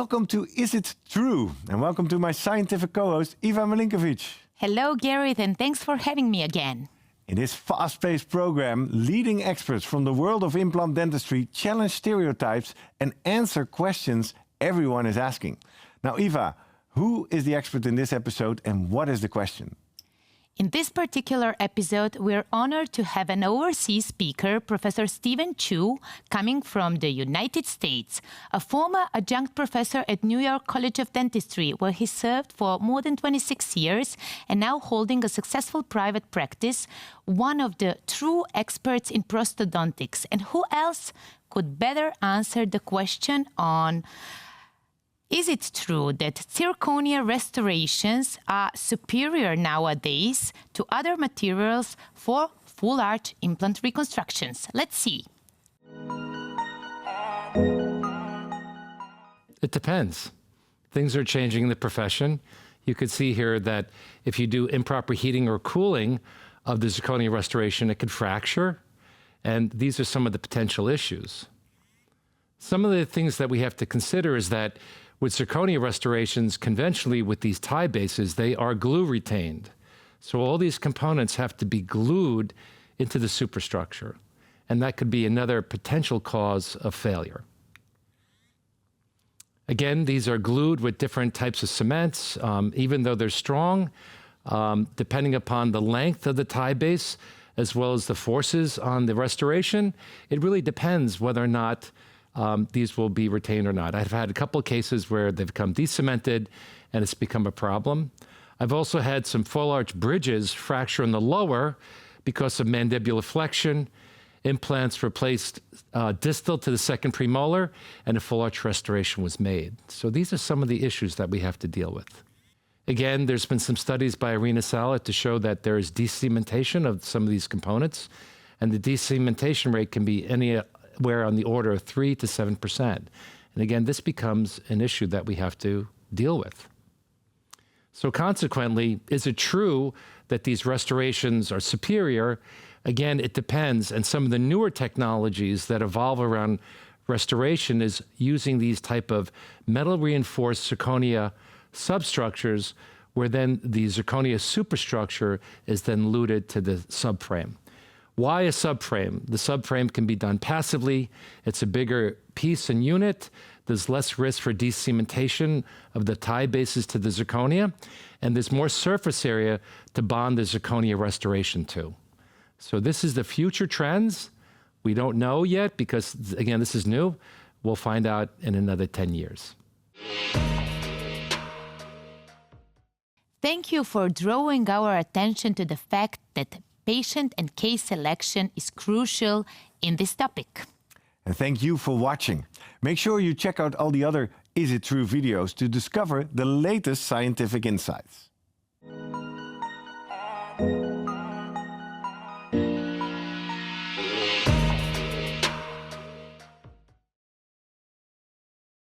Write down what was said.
Welcome to Is It True? And welcome to my scientific co-host, Eva Milinkovic. Hello, Gareth, and thanks for having me again. In this fast-paced program, leading experts from the world of implant dentistry challenge stereotypes and answer questions everyone is asking. Now, Eva, who is the expert in this episode and what is the question? In this particular episode, we're honored to have an overseas speaker, Professor Stephen Chu, coming from the United States, a former adjunct professor at New York College of Dentistry, where he served for more than 26 years and now holding a successful private practice, one of the true experts in prosthodontics. And who else could better answer the question on: is it true that zirconia restorations are superior nowadays to other materials for full arch implant reconstructions? Let's see. It depends. Things are changing in the profession. You could see here that if you do improper heating or cooling of the zirconia restoration, it could fracture. And these are some of the potential issues. Some of the things that we have to consider is that with zirconia restorations, conventionally with these tie bases, they are glue retained. So all these components have to be glued into the superstructure. And that could be another potential cause of failure. Again, these are glued with different types of cements. Even though they're strong, depending upon the length of the tie base, as well as the forces on the restoration, it really depends whether or not these will be retained or not. I've had a couple of cases where they've become de-cemented and it's become a problem. I've also had some full arch bridges fracture in the lower because of mandibular flexion. Implants replaced distal to the second premolar, and a full arch restoration was made. So these are some of the issues that we have to deal with. Again, there's been some studies by Irina Salat to show that there is de-cementation of some of these components, and the de-cementation rate can be anywhere on the order of 3 to 7%. And again, this becomes an issue that we have to deal with. So consequently, is it true that these restorations are superior? Again, it depends. And some of the newer technologies that evolve around restoration is using these type of metal reinforced zirconia substructures, where then the zirconia superstructure is then luted to the subframe. Why a subframe? The subframe can be done passively. It's a bigger piece and unit. There's less risk for de-cementation of the tie bases to the zirconia, and there's more surface area to bond the zirconia restoration to. So this is the future trends. We don't know yet because, again, this is new. We'll find out in another 10 years. Thank you for drawing our attention to the fact that patient and case selection is crucial in this topic. And thank you for watching. Make sure you check out all the other Is It True videos to discover the latest scientific insights.